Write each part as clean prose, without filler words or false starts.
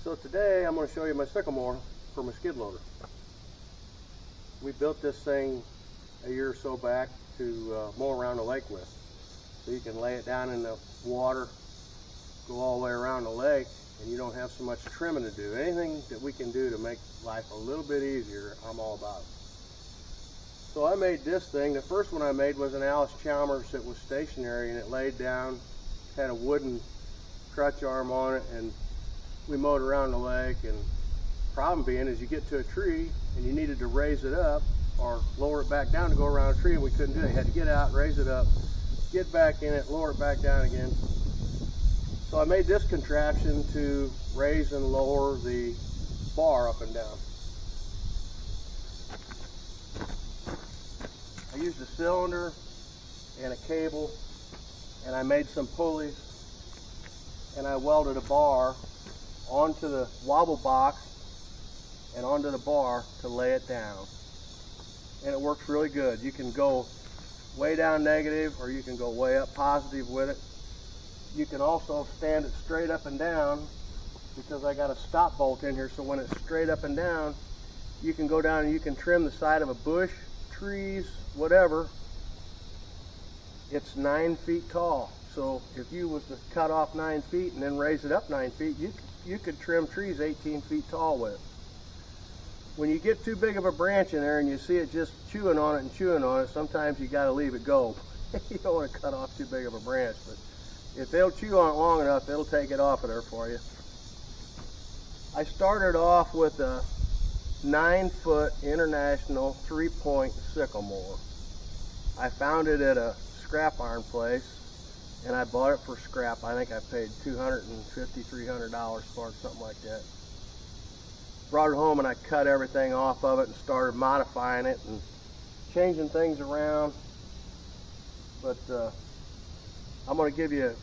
So today I'm going to show you my sickle mower for my skid loader. We built this thing a year or so back to mow around the lake with. So you can lay it down in the water, go all the way around the lake, and you don't have so much trimming to do. Anything that we can do to make life a little bit easier, I'm all about it. So I made this thing. The first one I made was an Alice Chalmers that was stationary, and it laid down, had a wooden crutch arm on it, and we mowed around the lake. And problem being is you get to a tree and you needed to raise it up or lower it back down to go around a tree, and we couldn't do it. You had to get out, raise it up, get back in it, lower it back down again. So I made this contraption to raise and lower the bar up and down. I used a cylinder and a cable, and I made some pulleys, and I welded a bar onto the wobble box and onto the bar to lay it down. And it works really good. You can go way down negative, or you can go way up positive with it. You can also stand it straight up and down, because I got a stop bolt in here, so when it's straight up and down, you can go down and you can trim the side of a bush, trees, whatever. It's 9 feet tall, so if you was to cut off 9 feet and then raise it up 9 feet, you could trim trees 18 feet tall with it. When you get too big of a branch in there and you see it just chewing on it and chewing on it, sometimes you got to leave it go. You don't want to cut off too big of a branch, but if they'll chew on it long enough, it'll take it off of there for you. I started off with a 9-foot International 3-point sickle mower. I found it at a scrap iron place, and I bought it for scrap. I think I paid $250, $300 for it, something like that. Brought it home and I cut everything off of it and started modifying it and changing things around. But I'm going to give you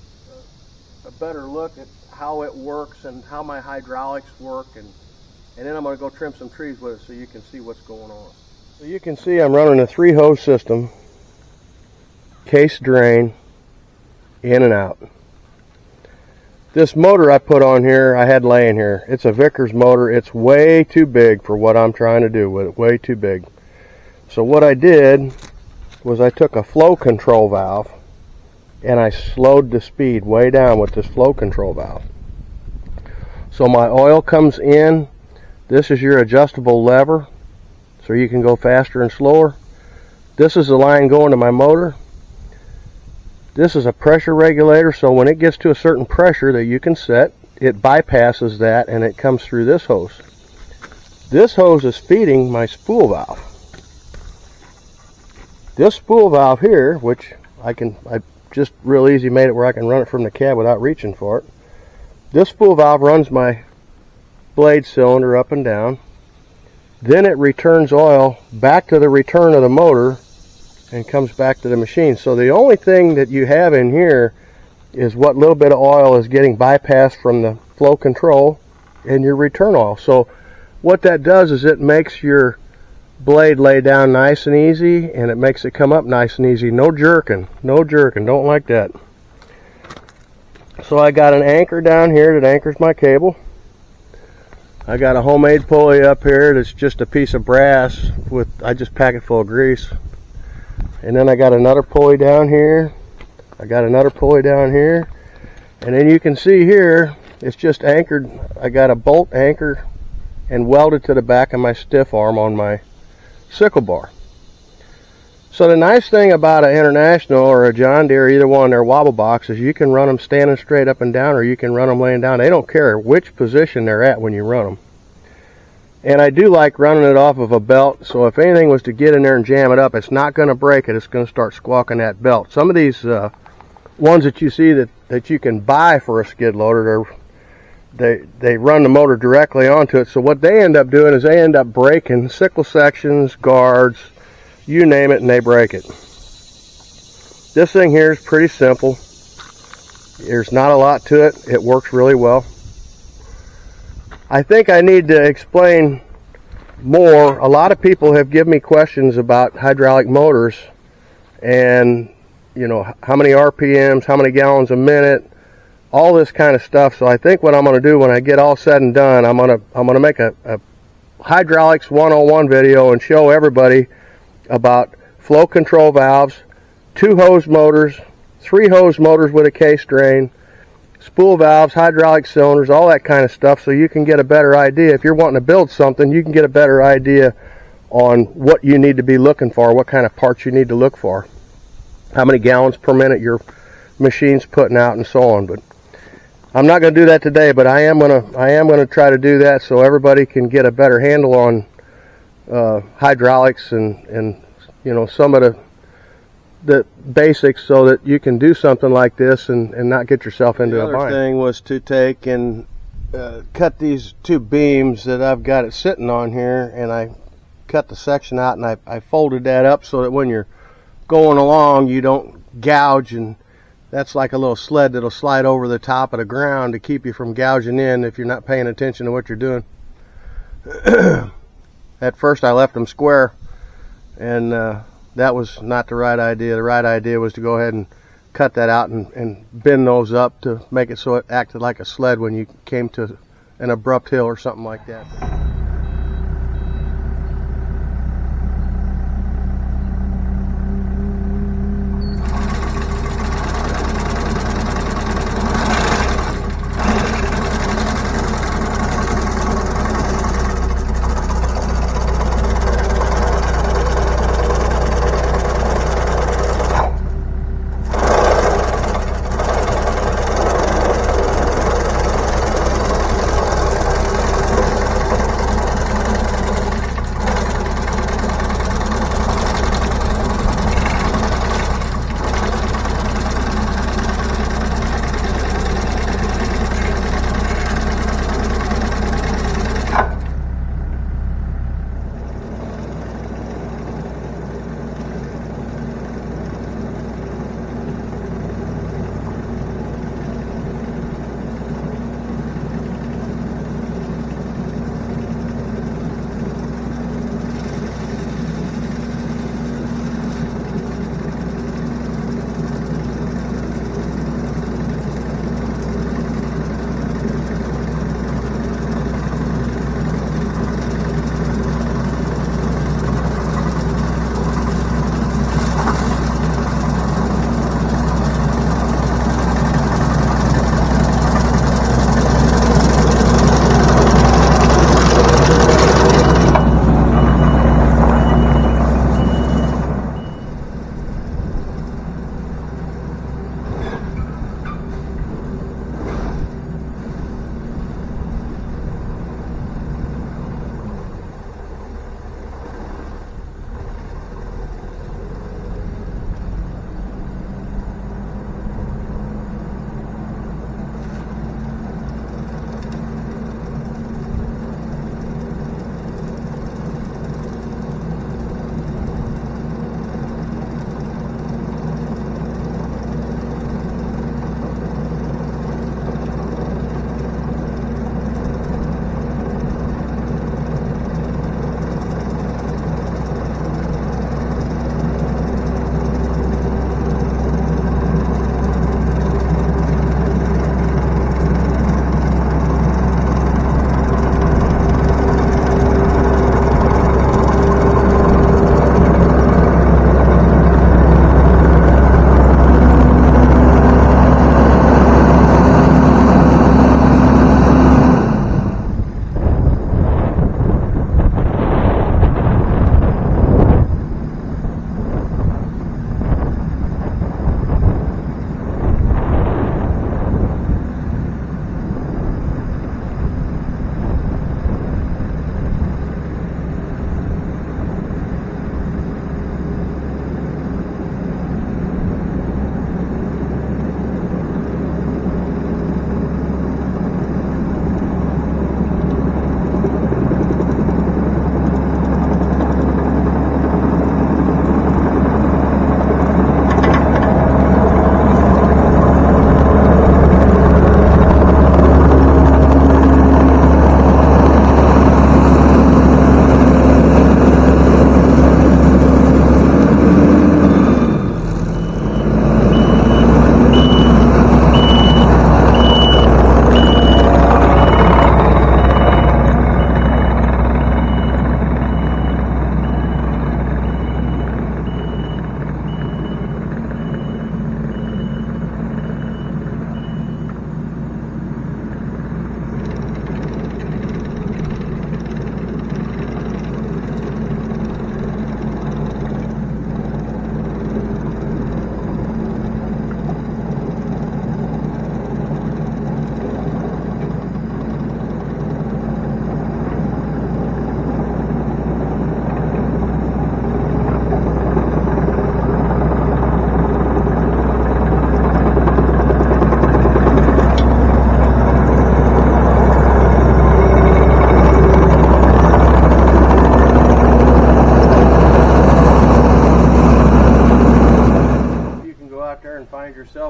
a better look at how it works and how my hydraulics work, and then I'm going to go trim some trees with it so you can see what's going on. So you can see I'm running a 3-hose system, case drain, in and out. This motor I put on here, I had laying here. It's a Vickers motor. It's way too big for what I'm trying to do with it, way too big. So what I did was I took a flow control valve and I slowed the speed way down with this flow control valve. So my oil comes in. This is your adjustable lever, so you can go faster and slower. This is the line going to my motor. This is a pressure regulator, so when it gets to a certain pressure that you can set, it bypasses that and it comes through this hose. This hose is feeding my spool valve. This spool valve here, which I just real easy made it where I can run it from the cab without reaching for it. This spool valve runs my blade cylinder up and down. Then it returns oil back to the return of the motor and comes back to the machine. So the only thing that you have in here is what little bit of oil is getting bypassed from the flow control and your return oil. So what that does is it makes your blade lay down nice and easy, and it makes it come up nice and easy. No jerking, no jerking, don't like that. So I got an anchor down here that anchors my cable. I got a homemade pulley up here that's just a piece of brass I just pack it full of grease. And then I got another pulley down here. I got another pulley down here. And then you can see here, it's just anchored. I got a bolt anchor and welded to the back of my stiff arm on my sickle bar. So the nice thing about an International or a John Deere, either one of their wobble boxes, you can run them standing straight up and down, or you can run them laying down. They don't care which position they're at when you run them. And I do like running it off of a belt, so if anything was to get in there and jam it up, it's not going to break it. It's going to start squawking that belt. Some of these ones that you see that you can buy for a skid loader, they run the motor directly onto it. So what they end up doing is they end up breaking sickle sections, guards, you name it, and they break it. This thing here is pretty simple. There's not a lot to it. It works really well. I think I need to explain more. A lot of people have given me questions about hydraulic motors and, you know, how many RPMs, how many gallons a minute, all this kind of stuff. So I think what I'm going to do when I get all said and done, I'm going to make a hydraulics 101 video and show everybody about flow control valves, 2 hose motors, 3 hose motors with a case drain, spool valves, hydraulic cylinders, all that kind of stuff, so you can get a better idea. If you're wanting to build something, you can get a better idea on what you need to be looking for, what kind of parts you need to look for, how many gallons per minute your machine's putting out, and so on. But I'm not going to do that today, but I am going to try to do that so everybody can get a better handle on hydraulics and you know, some of the basics, so that you can do something like this and not get yourself into a bind. The other thing was to take and cut these 2 beams that I've got it sitting on here, and I cut the section out and I folded that up so that when you're going along you don't gouge, and that's like a little sled that'll slide over the top of the ground to keep you from gouging in if you're not paying attention to what you're doing. At first I left them square, and that was not the right idea. The right idea was to go ahead and cut that out and bend those up to make it so it acted like a sled when you came to an abrupt hill or something like that.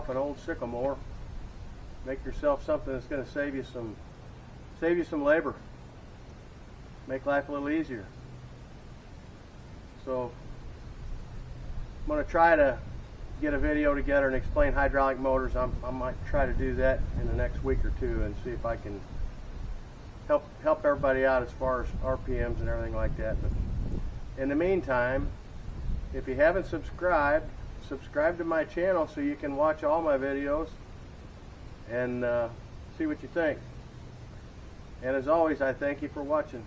an old sickle mower. Make yourself something that's going to save you some labor. Make life a little easier. So I'm going to try to get a video together and explain hydraulic motors. I might try to do that in the next week or two and see if I can help everybody out as far as RPMs and everything like that. But in the meantime, if you haven't subscribed, subscribe to my channel so you can watch all my videos and see what you think. And as always, I thank you for watching.